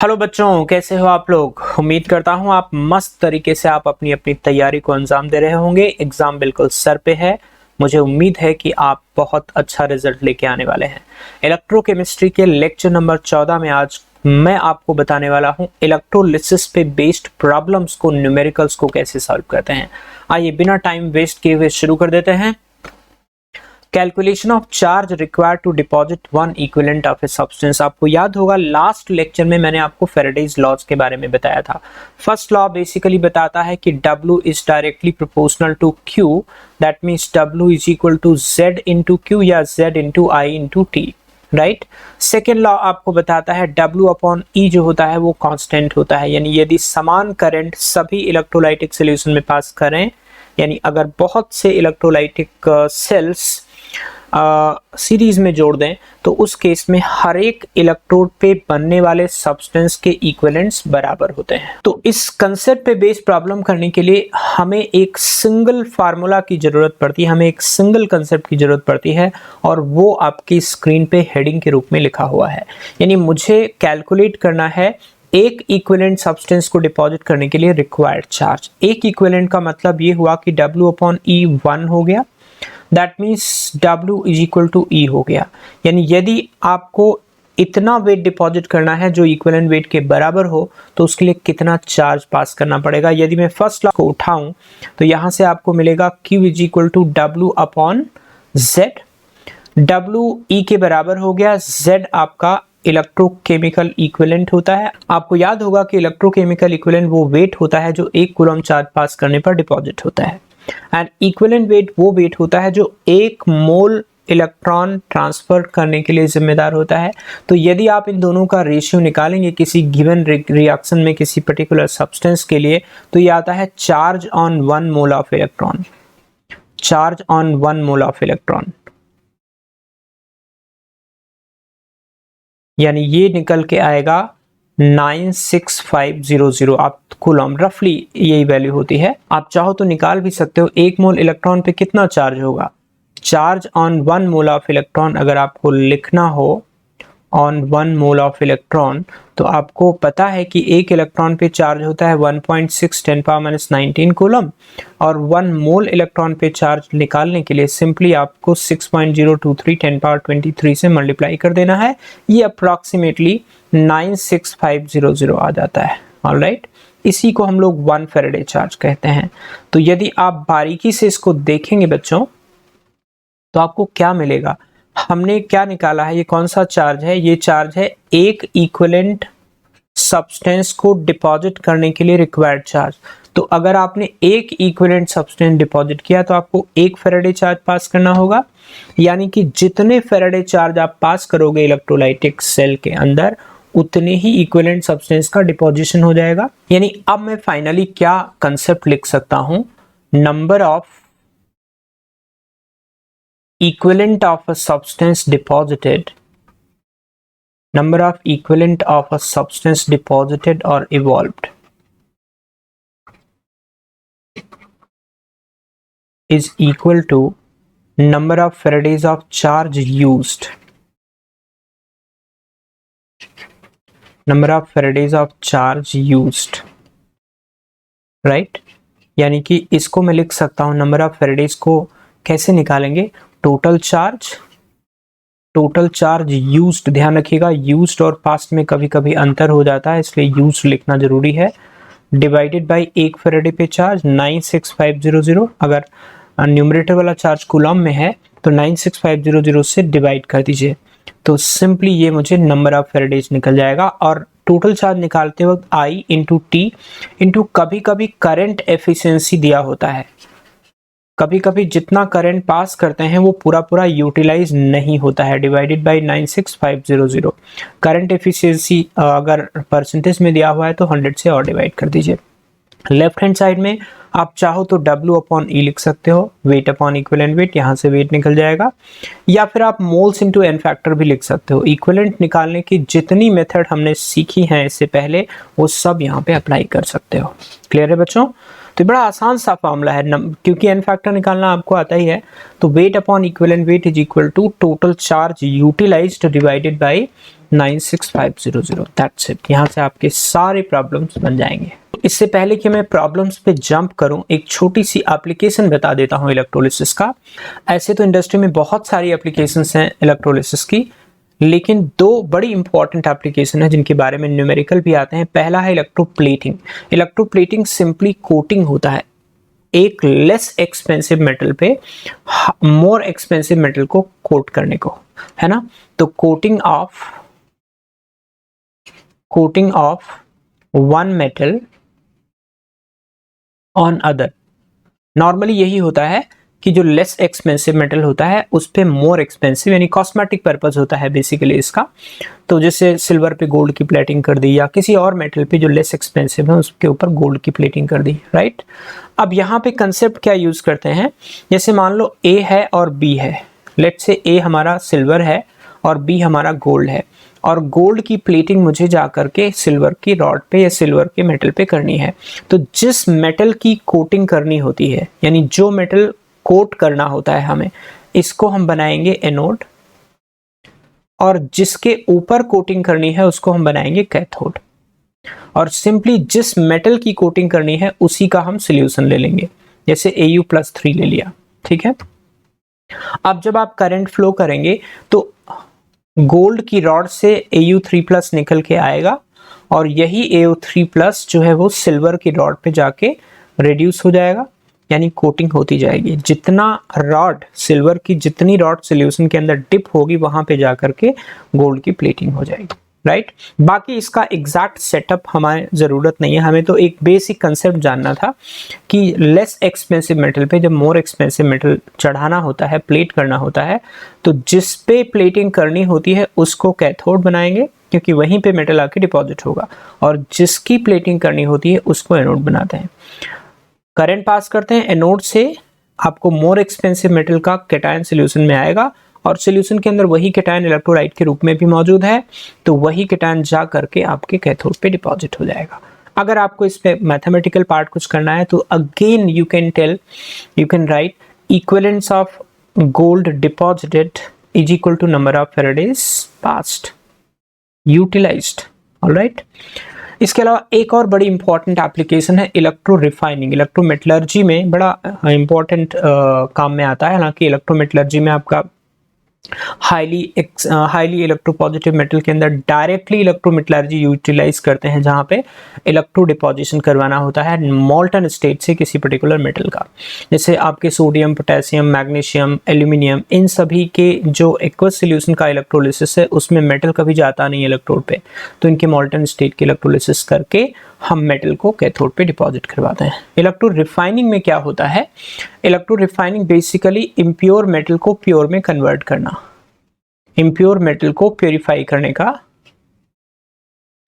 Hello बच्चों, कैसे हो आप लोग। उम्मीद करता हूं आप मस्त तरीके से आप अपनी अपनी तैयारी को अंजाम दे रहे होंगे। एग्जाम बिल्कुल सर पे है। मुझे उम्मीद है कि आप बहुत अच्छा रिजल्ट लेके आने वाले हैं। इलेक्ट्रोकेमिस्ट्री के लेक्चर नंबर 14 में आज मैं आपको बताने वाला हूं इलेक्ट्रोलिसिस पे बेस्ड प्रॉब्लम्स को, न्यूमेरिकल्स को कैसे सॉल्व करते हैं। आइए बिना टाइम वेस्ट किए हुए शुरू कर देते हैं। Calculation of charge required to deposit one equivalent of a substance. आपको याद होगा लास्ट लेक्चर में मैंने आपको फैराडेज लॉज के बारे में बताया था। फर्स्ट लॉ बेसिकली बताता है कि W is directly proportional to Q, that means W is equal to Z into Q या Z into I into T, right. Second law आपको बताता है W अपॉन E जो होता है वो कांस्टेंट होता है, यानी यदि समान करंट सभी इलेक्ट्रोलाइटिक सोल्यूशन में पास करें, यानी अगर बहुत से इलेक्ट्रोलाइटिक सेल्स सीरीज में जोड़ दें तो उस केस में हर एक इलेक्ट्रोड पे बनने वाले सब्सटेंस के इक्विवेलेंट्स बराबर होते हैं। तो इस कंसेप्ट पे बेस्ड प्रॉब्लम करने के लिए हमें एक सिंगल फार्मूला की जरूरत पड़ती है, हमें एक सिंगल कंसेप्ट की जरूरत पड़ती है, और वो आपकी स्क्रीन पे हेडिंग के रूप में लिखा हुआ है। यानी मुझे कैलकुलेट करना है एक इक्विवेलेंट सब्सटेंस को डिपॉजिट करने के लिए रिक्वायर्ड चार्ज। एक इक्विवेलेंट का मतलब ये हुआ कि W अपॉन E 1 हो गया, that means W is equal to E हो गया। यानी यदि आपको इतना वेट डिपॉजिट करना है जो इक्विवेलेंट वेट के बराबर हो तो उसके लिए कितना चार्ज पास करना पड़ेगा। यदि मैं फर्स्ट लॉ को उठाऊं तो यहां से आपको मिलेगा Q is equal to W upon Z। W E के बराबर हो गया, Z आपका इलेक्ट्रोकेमिकल इक्विवेलेंट होता है। आपको याद होगा कि इलेक्ट्रोकेमिकल इक्विवेलेंट वो वेट होता है जो 1 कूलम चार्ज पास करने पर डिपॉजिट होता है, एंड इक्विवेलेंट वेट वो वेट होता है जो 1 मोल इलेक्ट्रॉन ट्रांसफर करने के लिए जिम्मेदार होता है। तो यदि आप इन दोनों का रेशियो निकालेंगे किसी गिवन रिएक्शन में किसी पर्टिकुलर सब्सटेंस के लिए, तो ये आता है charge on 1 mole of electron, charge on 1 mole of electron, यानी ये निकल के आएगा 96500 आप कूलम, रफली यही वैल्यू होती है। आप चाहो तो निकाल भी सकते हो 1 मोल इलेक्ट्रॉन पे कितना चार्ज होगा। Charge on 1 mole of electron अगर आपको लिखना हो ऑन 1 मोल ऑफ इलेक्ट्रॉन, तो आपको पता है कि एक इलेक्ट्रॉन पे चार्ज होता है 1.6 10⁻⁹ कूलम, और 1 मोल इलेक्ट्रॉन पे चार्ज निकालने के लिए सिंपली आपको 6.023 10⁻23 से मल्टीप्लाई कर देना है। ये अप्रॉक्सीमेटली 96500 आ जाता है। ऑलराइट, इसी को हम लोग 1 फैराडे चार्ज कहते हैं। तो यदि आप बारीकी से इसको देखेंगे बच्चों तो आपको क्या मिलेगा। हमने क्या निकाला है, ये कौन सा चार्ज है, ये चार्ज है एक इक्विवेलेंट सब्सटेंस को डिपॉजिट करने के लिए रिक्वायर्ड चार्ज। तो अगर आपने एक इक्विवेलेंट सब्सटेंस डिपॉजिट किया तो आपको 1 फैराडे चार्ज पास करना होगा, यानी कि जितने फैराडे चार्ज आप पास करोगे इलेक्ट्रोलाइटिक सेल के अंदर उतने ही इक्विवेलेंट सब्सटेंस का डिपोजिशन हो जाएगा। यानी अब मैं फाइनली क्या कंसेप्ट लिख सकता हूं, number of equivalent of a substance deposited, number of equivalent of a substance deposited or evolved is equal to number of Faradays of charge used, number of Faradays of charge used, right। यानी कि इसको मैं लिख सकता हूं, number of Faraday's को कैसे निकालेंगे, टोटल चार्ज यूज्ड, ध्यान रखिएगा यूज्ड और पास्ट में कभी कभी अंतर हो जाता है इसलिए यूज्ड लिखना जरूरी है, डिवाइडेड बाय 1 फैराडे पे चार्ज 96500। अगर न्यूमरेटर वाला चार्ज कूलम में है तो 96500 से डिवाइड कर दीजिए, तो सिंपली ये मुझे नंबर ऑफ फेराडेज निकल जाएगा। और टोटल चार्ज निकालते वक्त I इंटू टी इंटू कभी कभी करंट एफिशिएंसी दिया होता है, कभी कभी जितना करंट पास करते हैं वो पूरा यूटिलाइज नहीं होता है, डिवाइडेड बाय 96500। करंट एफिशिएंसी अगर परसेंटेज में दिया हुआ है तो 100 से और डिवाइड कर दीजिए। लेफ्ट हैंड साइड में आप चाहो तो W अपॉन E लिख सकते हो, वेट अपॉन इक्विवेलेंट वेट, यहाँ से वेट निकल जाएगा, या फिर आप मोल्स इनटू एन फैक्टर भी लिख सकते हो। इक्विवेलेंट निकालने की जितनी मेथड हमने सीखी हैं इससे पहले वो सब यहाँ पे अप्लाई कर सकते हो। क्लियर है बच्चों। तो बड़ा आसान सा फॉर्मूला है, क्योंकि एन फैक्टर निकालना आपको आता ही है। तो weight upon equivalent weight is equal to total charge utilised divided by 96500। That's it. यहाँ से आपके सारे प्रॉब्लम्स बन जाएंगे। इससे पहले कि मैं प्रॉब्लम्स पे जंप करूं, एक छोटी सी एप्लीकेशन बता देता हूं इलेक्ट्रोलिसिस का। ऐसे तो इंडस्ट्री में बहुत सारी एप्लीकेशंस हैं इलेक्ट्रोलिसिस की, लेकिन दो बड़ी इंपॉर्टेंट एप्लीकेशन है जिनके बारे में न्यूमेरिकल भी आते हैं। पहला है इलेक्ट्रोप्लेटिंग। इलेक्ट्रोप्लेटिंग सिंपली कोटिंग होता है एक लेस एक्सपेंसिव मेटल पे मोर एक्सपेंसिव मेटल को कोट करने को, है ना। तो coating of one metal on other, normally यही होता है कि जो लेस एक्सपेंसिव मेटल होता है उस पे मोर एक्सपेंसिव, यानी कॉस्मेटिक पर्पस होता है बेसिकली इसका। तो जैसे सिल्वर पे गोल्ड की प्लेटिंग कर दी, या किसी और मेटल पे जो लेस एक्सपेंसिव है उसके ऊपर गोल्ड की प्लेटिंग कर दी, राइट। अब यहाँ पे कंसेप्ट क्या यूज करते हैं, जैसे मान लो ए है और बी है। लेट्स से ए हमारा सिल्वर है और बी हमारा गोल्ड है, और गोल्ड की प्लेटिंग मुझे जाकर के सिल्वर की रॉड पे या सिल्वर के मेटल पे करनी है। तो जिस मेटल की कोटिंग करनी होती है, यानी जो मेटल कोट करना होता है हमें, इसको हम बनाएंगे एनोड, और जिसके ऊपर कोटिंग करनी है उसको हम बनाएंगे कैथोड। और सिंपली जिस मेटल की कोटिंग करनी है उसी का हम सॉल्यूशन ले लेंगे, जैसे Au+3 ले लिया, ठीक है। अब जब आप करंट फ्लो करेंगे तो गोल्ड की रॉड से Au3+ निकल के आएगा, और यही Au3+ जो है वो सिल्वर की रॉड पे जाके रिड्यूस हो जाएगा, यानी कोटिंग होती जाएगी। जितना रॉड सिल्वर की, जितनी रॉड सॉल्यूशन के अंदर डिप होगी वहां पे जाकर के गोल्ड की प्लेटिंग हो जाएगी, राइट। बाकी इसका एग्जैक्ट सेटअप हमारे जरूरत नहीं है, हमें तो एक बेसिक कंसेप्ट जानना था कि लेस एक्सपेंसिव मेटल पे जब मोर एक्सपेंसिव मेटल चढ़ाना होता है, प्लेट करना होता है, तो जिस पे प्लेटिंग करनी होती है उसको कैथोड बनाएंगे, क्योंकि वहीं पे मेटल आके डिपॉजिट होगा, और जिसकी प्लेटिंग करनी होती है उसको एनोड बनाते हैं। करंट पास करते हैं एनोड से, आपको मोर एक्सपेंसिव मेटल का कैटायन सॉल्यूशन में आएगा, और सॉल्यूशन के अंदर वही कैटायन इलेक्ट्रोलाइट के रूप में भी मौजूद है, तो वही कैटायन जा करके आपके कैथोड पे डिपॉजिट हो जाएगा। अगर आपको इस पे मैथमेटिकल पार्ट कुछ करना है तो again you can write equivalence of gold deposited is equal to number of faradays passed utilised, alright. इसके अलावा एक और बड़ी इंपॉर्टेंट एप्लीकेशन है इलेक्ट्रो रिफाइनिंग। इलेक्ट्रोमेटलर्जी में बड़ा इंपॉर्टेंट काम में आता है। हालांकि इलेक्ट्रोमेटलर्जी में आपका हाईली इलेक्ट्रोपॉजिटिव मेटल के अंदर डायरेक्टली इलेक्ट्रोमेटलर्जी यूटिलाइज करते हैं, जहां पे इलेक्ट्रो डिपोजिशन करवाना होता है मोल्टन स्टेट से किसी पर्टिकुलर मेटल का। जैसे आपके सोडियम, पोटेशियम, मैग्नीशियम, एल्यूमिनियम, इन सभी के जो एक्वस सॉल्यूशन का इलेक्ट्रोलिसिस है उसमें मेटल कभी जाता नहीं इलेक्ट्रोड पे, तो इनके मोल्टन स्टेट के इलेक्ट्रोलिसिस करके हम मेटल को कैथोड पे डिपॉजिट करवाते हैं। इलेक्ट्रो रिफाइनिंग में क्या होता है, electro refining basically impure metal को प्योर में कन्वर्ट करना, इम्प्योर मेटल को प्योरीफाई करने का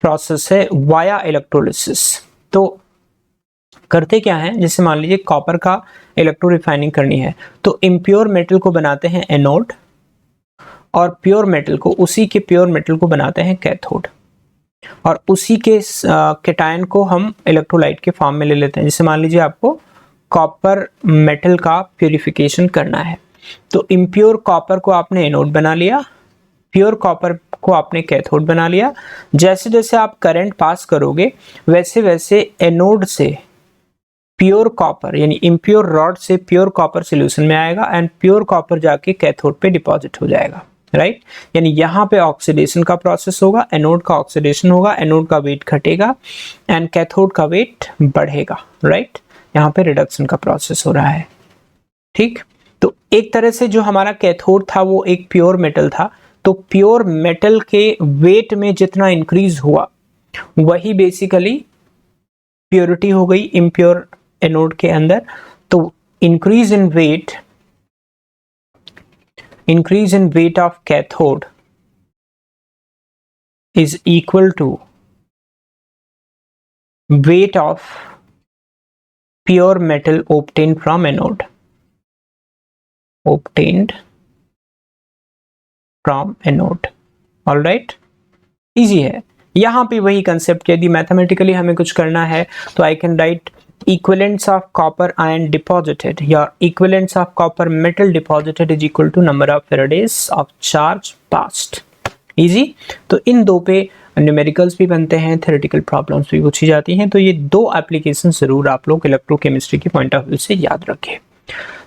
प्रोसेस है वाया इलेक्ट्रोलिसिस। तो करते क्या है, जैसे मान लीजिए कॉपर का इलेक्ट्रो रिफाइनिंग करनी है, तो इम्प्योर मेटल को बनाते हैं एनोड, और प्योर मेटल को, उसी के प्योर मेटल को बनाते हैं कैथोड, और उसी के कैटायन को हम इलेक्ट्रोलाइट के फॉर्म में ले लेते हैं। जैसे मान लीजिए आपको कॉपर मेटल का प्यूरिफिकेशन करना है, तो इम्प्योर कॉपर को आपने एनोड बना लिया, प्योर कॉपर को आपने कैथोड बना लिया। जैसे जैसे आप करंट पास करोगे वैसे वैसे एनोड से प्योर कॉपर, यानी इम्प्योर रॉड से प्योर कॉपर सॉल्यूशन में आएगा, एंड प्योर कॉपर जाके कैथोड पे डिपॉजिट हो जाएगा, राइट। यानी यहाँ पे ऑक्सीडेशन का प्रोसेस होगा, एनोड का ऑक्सीडेशन होगा, एनोड का वेट घटेगा एंड कैथोड का वेट बढ़ेगा, राइट। यहाँ पे रिडक्शन का प्रोसेस हो रहा है, ठीक। तो एक तरह से जो हमारा कैथोड था वो एक प्योर मेटल था, तो प्योर मेटल के वेट में जितना इंक्रीज हुआ वही बेसिकली प्योरिटी हो गई इम्प्योर एनोड के अंदर। तो increase in weight of cathode is equal to weight of pure metal obtained from anode, all right। Easy है। यहां पे वही कंसेप्ट, यदि मैथमेटिकली हमें कुछ करना है तो I can write equivalents of copper ion deposited, your equivalents of copper metal deposited is equal to number of Faradays of charge passed. Easy. तो इन दो पे न्यूमेरिकल्स भी बनते हैं, थ्योरेटिकल प्रॉब्लम्स भी पूछी जाती हैं, तो ये दो एप्लीकेशन जरूर आप लोग इलेक्ट्रोकेमिस्ट्री के पॉइंट ऑफ व्यू से याद रखें।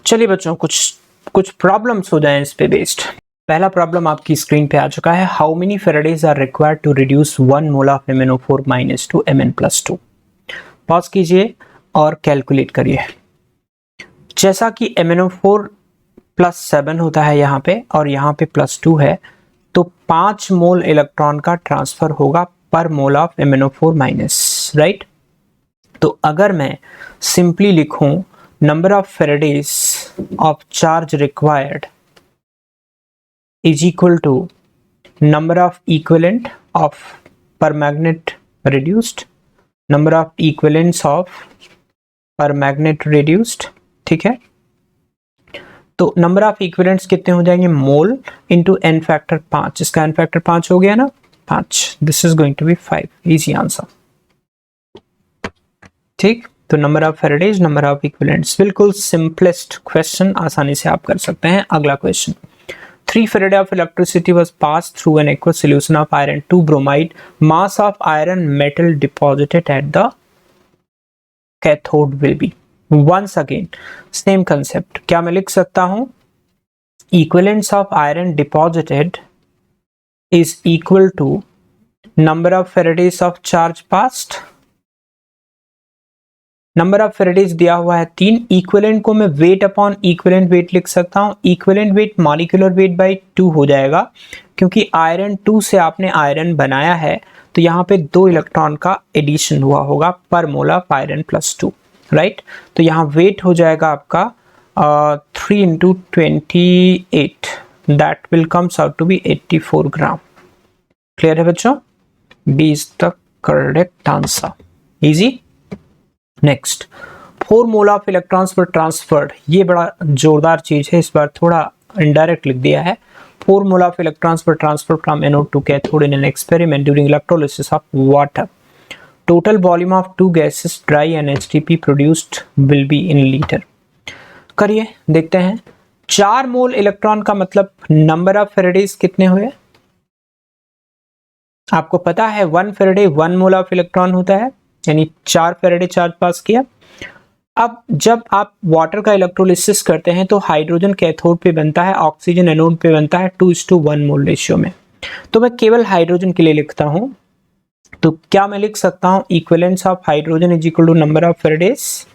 चलिए बच्चों, कुछ प्रॉब्लम्स हो जाएं इस पे बेस्ड। पहला प्रॉब्लम आपकी स्क्रीन पे आ चुका है। How many faradays are required to reduce 1 mole of MnO4 - 2 Mn+2। Pause कीजिए और कैलकुलेट करिए। जैसा कि MnO4 +7 होता है यहाँ पे और यहाँ पे +2 है, तो 5 मोल इलेक्ट्रॉन का ट्रांसफर होगा पर मोल ऑफ MnO4-, राइट। तो अगर मैं सिंपली लिखूं number of faradays of charge required is equal to number of equivalent of permanganate reduced, number of equivalents of permanganate reduced, ठीक है। तो नंबर ऑफ इक्विवेलेंट्स कितने हो जाएंगे, मोल इंटू n फैक्टर 5, इसका n factor 5 हो गया ना, 5, this is going to be 5, easy answer, ठीक। तो number of faradays, number of equivalents, बिल्कुल सिंपलेस्ट क्वेश्चन, आसानी से आप कर सकते हैं। अगला question, 3 Farad of electricity was passed through an aqueous solution of iron 2 bromide, mass of iron metal deposited at the cathode will be। Once again same concept, क्या मैं लिख सकता हूं equivalence of iron deposited is equal to number of Faradays of charge passed। Number of Faraday's दिया हुआ है 3, equivalent को मैं वेट अपॉन इक्विवेलेंट वेट लिख सकता हूं, equivalent weight molecular weight by 2 हो जाएगा, क्योंकि आयरन 2 से आपने आयरन बनाया है, तो यहाँ पे 2 इलेक्ट्रॉन का एडिशन हुआ होगा पर मोल ऑफ आयरन +2, राइट। तो यहाँ वेट हो जाएगा आपका 3 × 28, that will comes out to be 84 gram. Clear है बच्चों, B is the correct answer, easy. Next, 4 mole of electrons per transferred, ये बड़ा जोरदार चीज है, इस बार थोड़ा इनडायरेक्ट लिख दिया है। 4 mole of electrons per transfer from anode to cathode in an experiment during electrolysis of water, total volume of 2 gases dry and HTP produced will be in litre. करिए देखते हैं। 4 मोल इलेक्ट्रॉन का मतलब नंबर ऑफ फेराडेज कितने हुए, आपको पता है 1 फेराडे 1 मोल ऑफ इलेक्ट्रॉन होता है, यानी 4 फेराडे चार्ज पास किया। अब जब आप वाटर का इलेक्ट्रोलिसिस करते हैं तो हाइड्रोजन कैथोड पे बनता है, ऑक्सीजन एनोड पे बनता है 2:1 मोल रेशियो में। तो मैं केवल हाइड्रोजन के लिए लिखता हूं, तो क्या मैं लिख सकता हूं equivalence of hydrogen is equal to number of faradays,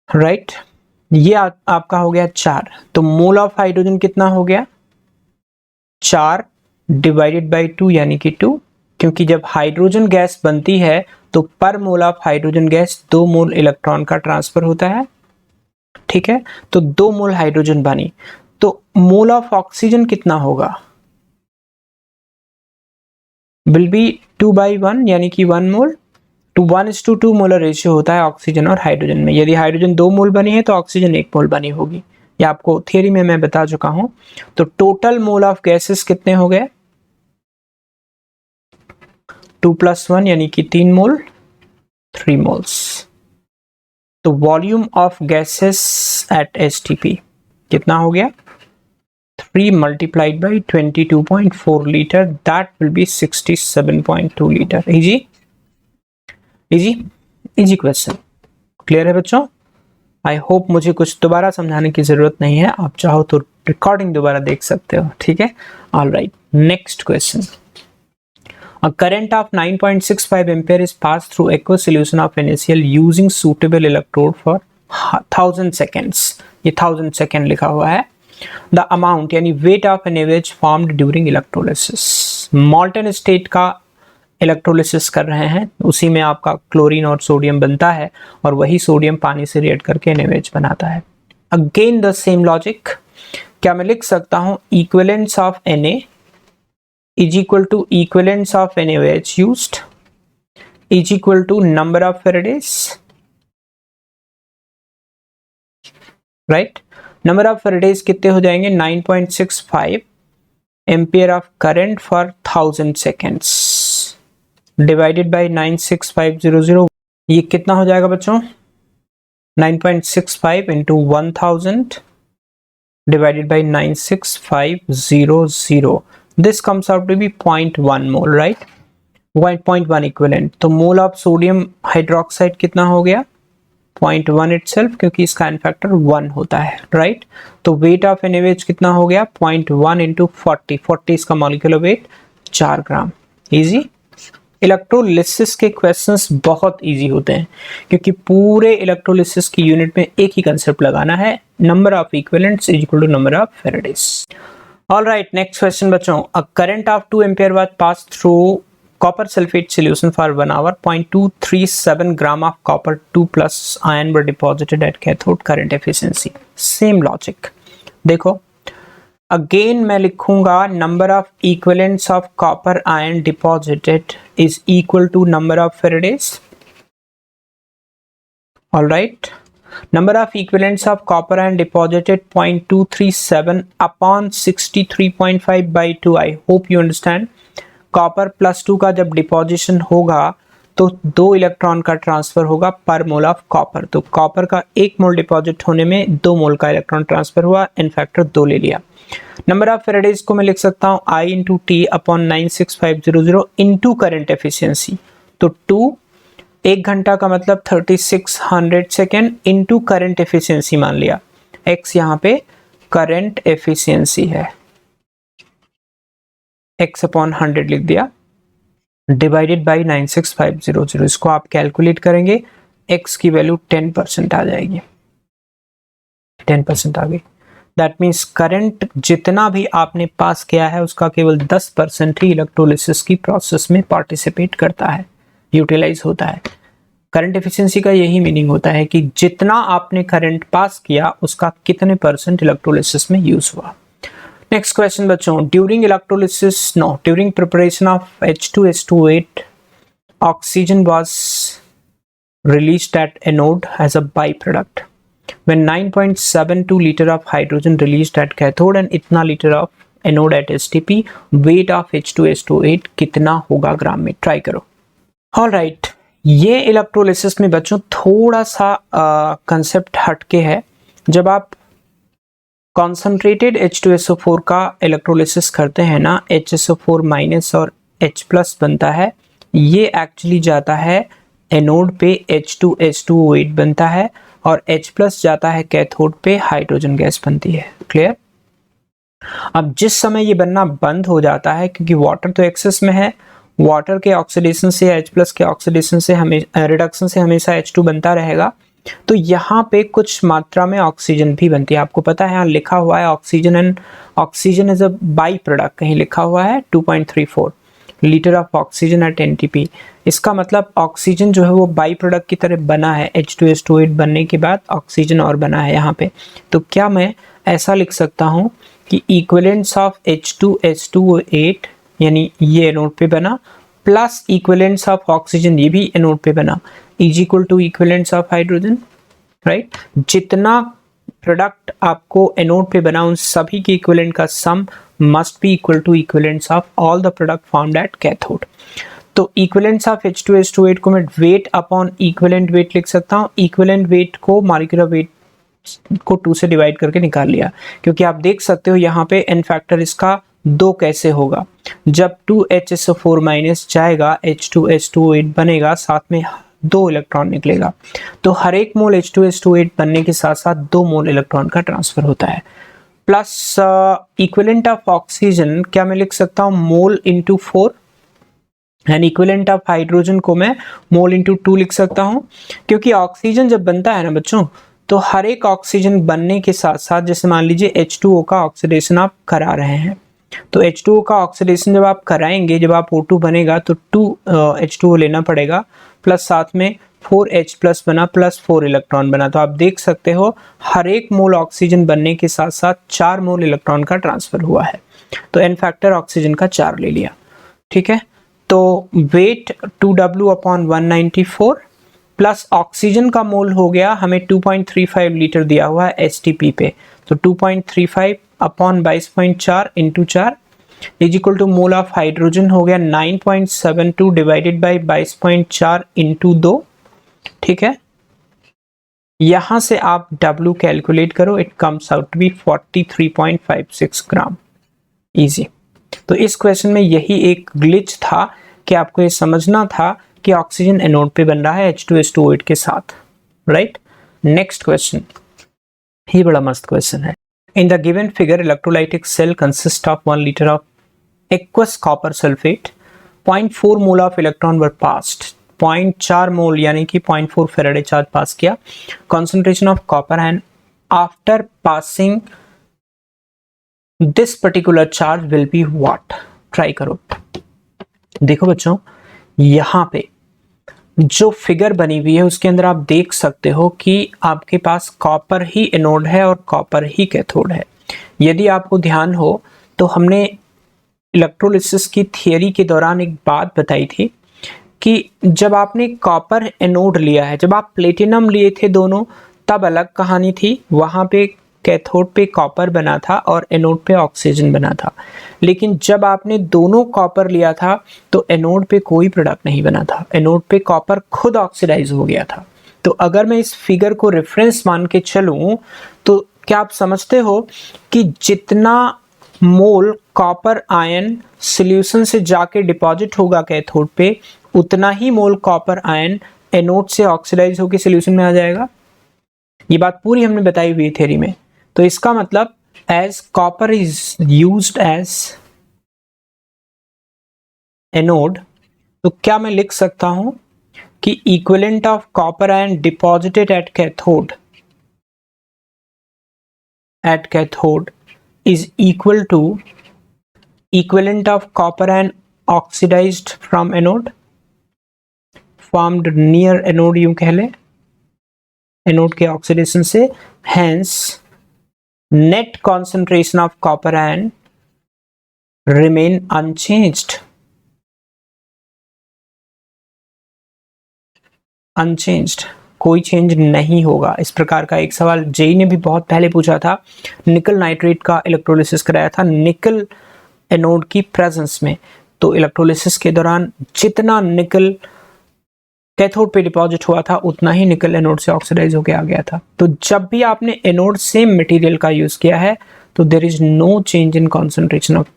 right. ये आपका हो गया 4, तो मोल ऑफ हाइड्रोजन कितना हो गया 4 डिवाइडेड बाई 2 यानी कि 2, क्योंकि जब हाइड्रोजन गैस बनती है तो पर मोल of hydrogen gas 2 mole electron का ट्रांसफर होता है, ठीक है। तो 2 मोल हाइड्रोजन बनी, तो मोल ऑफ ऑक्सीजन कितना होगा, विल बी 2/1 यानी कि 1 मोल, टू 1:2 मोलर रेशियो होता है ऑक्सीजन और हाइड्रोजन में। यदि हाइड्रोजन 2 मोल बनी है तो ऑक्सीजन 1 मोल बनी होगी, ये आपको थियरी में मैं बता चुका हूं। तो टोटल मोल ऑफ गैसेस कितने हो गए 2 + 1 यानी कि 3 मोल, 3 मोल्स। तो volume of gases at HTP कितना हो गया 3 × 22.4 litre, that will be 67.2 litre. Easy easy easy question, clear है बच्चों। आई होप मुझे कुछ दोबारा समझाने की जरूरत नहीं है, आप चाहो तो रिकॉर्डिंग दोबारा देख सकते हो, ठीक है। All right, next question. A current of 9.65 ampere is passed through aqueous solution of NaCl using suitable electrode for 1000 seconds। ये 1000 सेकेंड लिखा हुआ है। The amount यानी weight of an average formed during electrolysis, molten state का electrolysis कर रहे हैं, उसी में आपका क्लोरीन और सोडियम बनता है और वही सोडियम पानी से रिएक्ट करके NaOH बनाता है। अगेन द सेम लॉजिक, क्या मैं लिख सकता हूं equivalence of Na is equal to equivalence of NaOH used is equal to number of Faradays, right। number of Faradays कितने हो जाएंगे 9.65 ampere of current for 1000 seconds, divided by 96500, ये कितना हो जाएगा बच्चों? 9.65 into 1000 divided by 96500. This comes out to be 0.1 mole, right? 0.1 equivalent. तो mole of sodium hydroxide कितना हो गया? 0.1 itself, क्योंकि इसका n फैक्टर 1 होता है, राइट? तो वेट ऑफ NaOH कितना हो गया? 0.1 इंटू 40 इसका मॉलिक्यूलर वेट 4 ग्राम। इजी। इलेक्ट्रोलिसिस के क्वेश्चंस बहुत इजी होते हैं, क्योंकि पूरे इलेक्ट्रोलिसिस की यूनिट में एक ही कंसेप्ट लगाना है, number of equivalents is equal to number of faradays. Alright, next question बच्चों, a current of 2 ampere was pass through copper sulfate solution for 1 hour. 0.237 gram of copper 2 plus ion were deposited at cathode. Current efficiency same logic. देखो again मैं लिखूंगा number of equivalents of copper ion deposited is equal to number of faradays. Alright, number of equivalents of copper ion deposited 0.237 upon 63.5 by 2. I hope you understand. Copper plus 2 का जब deposition होगा तो 2 electron का transfer होगा पर मोल of copper. तो copper का 1 मोल deposit होने में 2 मोल का इलेक्ट्रॉन ट्रांसफर हुआ, इन फैक्टर 2 ले लिया। नंबर ऑफ फैराडेज को मैं लिख सकता हूँ I into T upon 96500 into current efficiency. तो 2 1 घंटा का मतलब 3600 सेकेंड इंटू करंट एफिशिएंसी मान लिया। x यहाँ पे करंट एफिशिएंसी है, x अपॉन 100 लिख दिया, डिवाइडेड बाई 96500। इसको आप कैलकुलेट करेंगे, x की वैल्यू 10% आ जाएगी, 10% आ गई। दैट मीन्स करंट जितना भी आपने पास किया है उसका केवल 10% ही इलेक्ट्रोलिसिस की प्रोसेस में पार्टिसिपेट करता है, यूटिलाइज होता है। करंट एफिशिएंसी का यही मीनिंग होता है कि जितना आपने करंट पास किया उसका कितने % इलेक्ट्रोलिसिस में यूज हुआ। नेक्स्ट क्वेश्चन बच्चों, during preparation of H2SO8 oxygen was released at anode as a byproduct when 9.72 liter of hydrogen released at cathode and इतना liter of anode at STP, weight of H2SO8 कितना होगा ग्राम में? Try करो। Alright, ये electrolysis में बच्चों थोड़ा सा कंसेप्ट हटके है। जब आप कॉन्सेंट्रेटेड H2SO4 का इलेक्ट्रोलिसिस करते हैं ना, HSO4 माइनस और H प्लस बनता है, ये एक्चुअली जाता है एनोड पे H2SO8 बनता है और H प्लस जाता है कैथोड पे, हाइड्रोजन गैस बनती है। क्लियर? अब जिस समय ये बनना बंद हो जाता है, क्योंकि वाटर तो एक्सेस में है, वाटर के ऑक्सीडेशन से H प्लस के ऑक्सीडेशन से रिडक्शन से हमेशा H2 बनता रहेगा, तो यहाँ पे कुछ मात्रा में ऑक्सीजन भी बनती है। आपको पता है यहाँ लिखा हुआ है oxygen is a by product, कहीं लिखा हुआ है 2.34 litre of oxygen at NTP। इसका मतलब ऑक्सीजन जो है वो बाई प्रोडक्ट की तरह बना है, H2SO8 बनने के बाद ऑक्सीजन और बना है यहाँ पे। तो क्या मैं ऐसा लिख सकता हूँ कि इक्विवेलेंट्स ऑफ H2SO8 यानी ये एनोड पे बना प्लस इक्विवेलेंट्स ऑफ ऑक्सीजन ये भी एनोड पे बना is equal to equivalents of hydrogen, right? जितना प्रोडक्ट आपको एनोड पे बना उन सभी के इक्विवेलेंट का sum must be equal to equivalents of all the product formed at cathode. तो इक्विवेलेंट्स ऑफ H2SO8 को मैं वेट अपॉन इक्विवेलेंट वेट लिख सकता हूँ। इक्विवेलेंट वेट को मॉलिक्यूलर वेट को 2 से डिवाइड करके निकाल लिया, क्योंकि आप देख सकते हो यहाँ पे n फैक्टर इसका 2 कैसे होगा। जब 2HSO4 माइनस जाएगा H2SO8 बनेगा, साथ में 2 इलेक्ट्रॉन निकलेगा, तो हर एक मोल H2SO8 बनने के साथ साथ 2 मोल इलेक्ट्रॉन का ट्रांसफर होता है। प्लस इक्विवेलेंट ऑफ ऑक्सीजन क्या मैं लिख सकता हूँ mole into 4, and equivalent of hydrogen को मैं मोल इंटू 2 लिख सकता हूँ, क्योंकि ऑक्सीजन जब बनता है ना बच्चों, तो हर एक ऑक्सीजन बनने के साथ साथ, जैसे मान लीजिए H2O का ऑक्सीडेशन आप करा रहे हैं, तो H2O का ऑक्सीडेशन जब आप कराएंगे, जब आप O2 बनेगा तो 2 H2O लेना पड़ेगा, प्लस साथ में 4H प्लस बना प्लस 4 इलेक्ट्रॉन बना। तो आप देख सकते हो हर एक मोल ऑक्सीजन बनने के साथ साथ 4 मोल इलेक्ट्रॉन का ट्रांसफर हुआ है। तो n फैक्टर ऑक्सीजन का 4 ले लिया, ठीक है। तो wait 2W upon 194 plus oxygen का मोल हो गया हमें 2.35 लीटर दिया हुआ है STP पे, तो 2.35 upon 22.4 into 4 is equal to mole of hydrogen हो गया 9.72 डिवाइडेड बाई 22.4 इंटू 2, ठीक है। यहां से आप W कैलकुलेट करो, it comes out to be 43.56 gram. Easy. तो इस क्वेश्चन में यही एक ग्लिच था कि आपको ये समझना था कि ऑक्सीजन एनोड पे बन रहा है H2SO8 के साथ, राइट। नेक्स्ट क्वेश्चन, ये बड़ा मस्त क्वेश्चन है। In the given figure electrolytic cell consist of 1 litre of aqueous copper sulphate, 0.4 mole of electron were passed, 0.4 mole यानी कि 0.4 फेराडे चार्ज पास किया। Concentration of copper and after passing this particular charge will be what. Try करो। देखो बच्चों, यहां पे जो figure बनी हुई है उसके अंदर आप देख सकते हो कि आपके पास कॉपर ही एनोड है और कॉपर ही कैथोड है। यदि आपको ध्यान हो तो हमने इलेक्ट्रोलिसिस की थियरी के दौरान एक बात बताई थी कि जब आपने कॉपर एनोड लिया है, जब आप प्लेटिनम लिए थे दोनों, तब अलग कहानी थी, वहां पे कैथोड पे कॉपर बना था और एनोड पे ऑक्सीजन बना था। लेकिन जब आपने दोनों कॉपर लिया था तो एनोड पे कोई प्रोडक्ट नहीं बना था, एनोड पे कॉपर खुद ऑक्सीडाइज हो गया था। तो अगर मैं इस फिगर को रेफरेंस मान के चलूं तो क्या आप समझते हो कि जितना मोल कॉपर आयन सॉल्यूशन से जाके डिपॉजिट होगा कैथोड पे, उतना ही मोल कॉपर आयन एनोड से ऑक्सीडाइज होकर सॉल्यूशन में आ जाएगा। ये बात पूरी हमने बताई हुई थ्योरी में। तो इसका मतलब as copper is used as anode, तो क्या मैं लिख सकता हूं कि equivalent of copper ion deposited at cathode is equal to equivalent of copper and oxidized from anode formed near anode, यूं कह ले एनोड के ऑक्सीडेशन से। hence net concentration of copper ion remain unchanged, कोई चेंज नहीं होगा। इस प्रकार का एक सवाल जेई ने भी बहुत पहले पूछा था, निकल नाइट्रेट का इलेक्ट्रोलिसिस कराया था निकल एनोड की प्रेजेंस में। तो इलेक्ट्रोलिसिस के दौरान जितना निकल कैथोड पे डिपॉजिट हुआ था उतना ही निकल एनोड से ऑक्सीडाइज होकर आ गया था। तो जब भी आपने एनोड सेम मटेरियल का यूज किया है तो there is no change in concentration of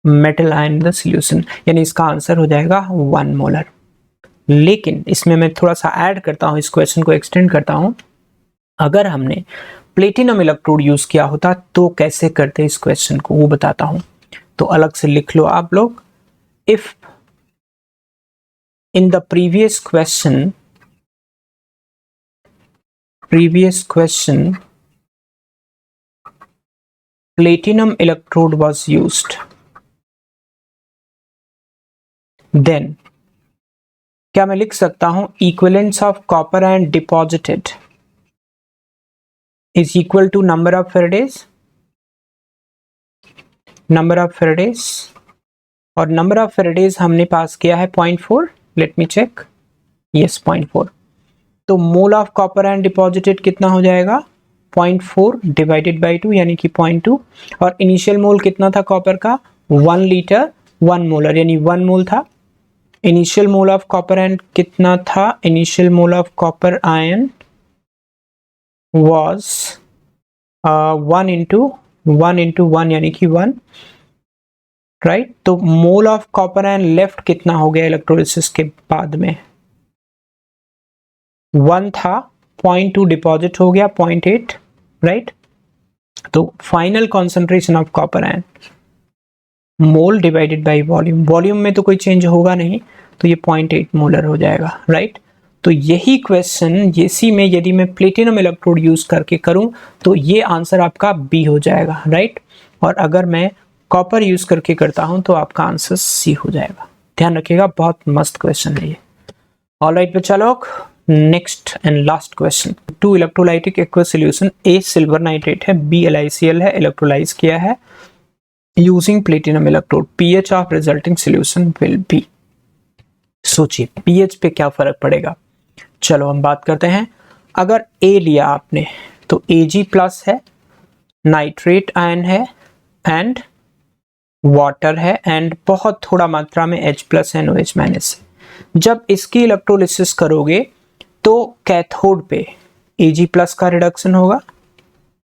metal ion in the solution, यानी इसका आंसर हो जाएगा 1 मोलर। लेकिन इसमें मैं थोड़ा सा ऐड करता हूं, इस क्वेश्चन को एक्सटेंड करता हूं। अगर हमने प्लेटिनम इलेक्ट्रोड यूज किया होता तो कैसे करते इस क्वेश्चन को, वो बताता हूं। तो अलग से लिख लो आप लोग। If in the previous question platinum electrode was used, then क्या मैं लिख सकता हूं equivalence of copper ion deposited is equal to number of faradays, और नंबर ऑफ फेराडेज हमने पास किया है 0.4। Let me check, yes 0.4। तो mole of copper ion deposited कितना हो जाएगा 0.4 डिवाइडेड बाई 2 यानी कि 0.2, और इनिशियल मोल कितना था कॉपर का 1 लीटर 1 मोलर यानी 1 मोल था। Initial mole of copper ion कितना था, initial mole of copper ion was 1 into 1 यानी कि 1, राइट। तो mole of copper ion left कितना हो गया इलेक्ट्रोलिसिस के बाद में 1 था, 0.2 डिपॉजिट हो गया 0.8, राइट। तो final concentration of copper ion mole divided by volume, volume में तो कोई चेंज होगा नहीं, तो ये 0.8 मोलर हो जाएगा, राइट। तो यही क्वेश्चन इसी में यदि मैं प्लेटिनम इलेक्ट्रोड यूज करके करूं तो ये आंसर आपका बी हो जाएगा, राइट। और अगर मैं कॉपर यूज करके करता हूं तो आपका आंसर सी हो जाएगा। ध्यान रखिएगा, बहुत मस्त क्वेश्चन है ये। ऑलराइट बच्चा लोग, next and last question. 2 electrolytic aqueous solution, A silver nitrate है, बी LiCl है, इलेक्ट्रोलाइज किया है using platinum electrode, pH of resulting solution will be. सोचिए पीएच पे क्या फर्क पड़ेगा। चलो हम बात करते हैं। अगर ए लिया आपने तो Ag+ है, नाइट्रेट आयन है एंड वाटर है एंड बहुत थोड़ा मात्रा में H+ एंड OH- है। जब इसकी इलेक्ट्रोलिसिस करोगे तो कैथोड पे Ag+ का रिडक्शन होगा,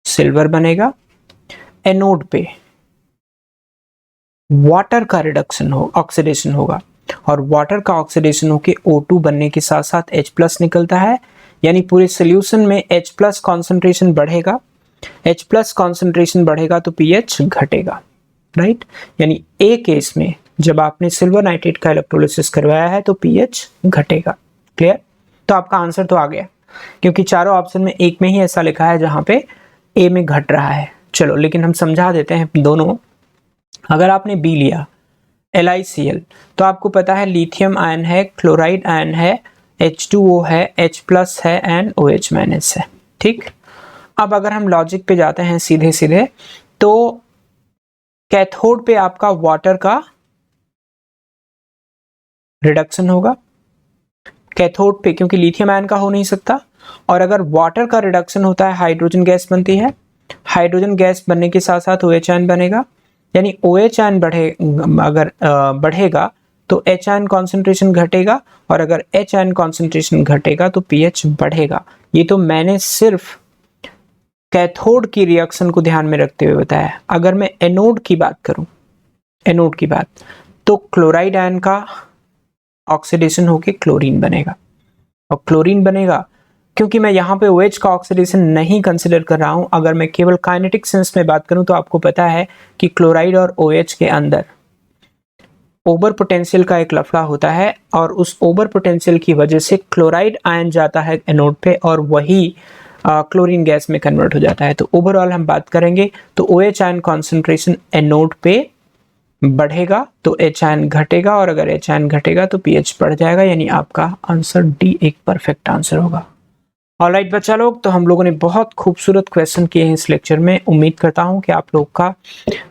सिल्वर बनेगा। एनोड पे वाटर का रिडक्शन हो, ऑक्सीडेशन होगा, और वाटर का ऑक्सीडेशन होके O2 बनने के साथ साथ H+ निकलता है, यानी पूरे सोल्यूशन में H+ कॉन्सेंट्रेशन बढ़ेगा। H+ कॉन्सेंट्रेशन बढ़ेगा तो pH घटेगा, राइट। यानी ए केस में जब आपने सिल्वर नाइट्रेट का इलेक्ट्रोलिसिस करवाया है तो pH घटेगा। क्लियर? तो आपका आंसर तो आ गया, क्योंकि चारों ऑप्शन में एक में ही ऐसा लिखा है जहां पे ए में घट रहा है। चलो, लेकिन हम समझा देते हैं दोनों। अगर आपने बी लिया LiCl, तो आपको पता है लिथियम आयन है, क्लोराइड आयन है, H2O है, H+ है एंड OH- है। ठीक, अब अगर हम लॉजिक पे जाते हैं सीधे सीधे, तो कैथोड पे आपका वाटर का रिडक्शन होगा कैथोड पे, क्योंकि लिथियम आयन का हो नहीं सकता। और अगर वाटर का रिडक्शन होता है, हाइड्रोजन गैस बनती है, हाइड्रोजन गैस बनने के साथ साथ OH आयन बनेगा, यानी OH आयन बढ़ेगा तो H आयन कॉन्सेंट्रेशन घटेगा, और अगर H आयन कॉन्सेंट्रेशन घटेगा तो pH बढ़ेगा। ये तो मैंने सिर्फ कैथोड की रिएक्शन को ध्यान में रखते हुए बताया। अगर मैं एनोड की बात करूं, एनोड की बात, तो क्लोराइड आयन का ऑक्सीडेशन होके क्लोरीन बनेगा, और क्लोरीन बनेगा क्योंकि मैं यहाँ पे OH का ऑक्सीडेशन नहीं कंसिडर कर रहा हूं। अगर मैं केवल काइनेटिक सेंस में बात करूं तो आपको पता है कि क्लोराइड और OH के अंदर ओवर पोटेंशियल का एक लफड़ा होता है, और उस ओवर पोटेंशियल की वजह से क्लोराइड आयन जाता है एनोड पे और वही क्लोरीन गैस में कन्वर्ट हो जाता है। तो ओवरऑल हम बात करेंगे तो OH आयन कॉन्सेंट्रेशन एनोड पे बढ़ेगा तो H आयन घटेगा, और अगर H आयन घटेगा तो pH बढ़ जाएगा, यानी आपका आंसर डी एक परफेक्ट आंसर होगा। ऑलराइट बच्चा लोग, तो हम लोगों ने बहुत खूबसूरत क्वेश्चन किए हैं इस लेक्चर में। उम्मीद करता हूं कि आप लोग का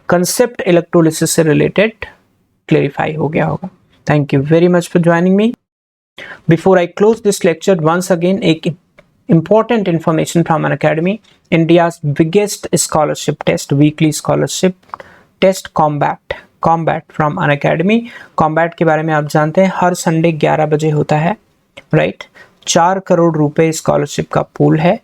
कंसेप्ट इलेक्ट्रोलिसिस से रिलेटेड क्लेरिफाई हो गया होगा। Thank you very much for joining me. Before I close this lecture, once again एक important information from Unacademy, India's biggest scholarship test, weekly scholarship test, combat from Unacademy। combat के बारे में आप जानते हैं, हर संडे 11 बजे होता है, राइट। 4 करोड़ रुपए स्कॉलरशिप का पूल है,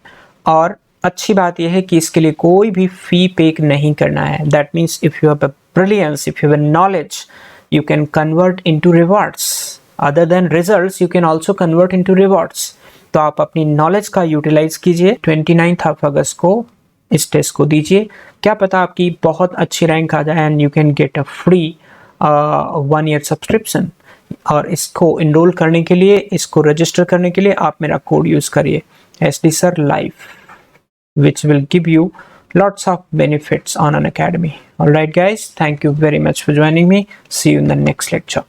और अच्छी बात यह है कि इसके लिए कोई भी फी पे नहीं करना है। That means if you have a brilliance, if you have knowledge, you can convert into rewards. Other than results, you can also convert into rewards. तो आप अपनी नॉलेज का यूटिलाइज कीजिए। 29 अगस्त को इस टेस्ट को दीजिए, क्या पता आपकी बहुत अच्छी रैंक आ जाए and you can get a free 1 year subscription. और इसको इनरोल करने के लिए, इसको रजिस्टर करने के लिए आप मेरा कोड यूज करिए SD Sir Life, which will give you lots of benefits on Unacademy. All right guys, thank you very much for joining me. See you in the next lecture.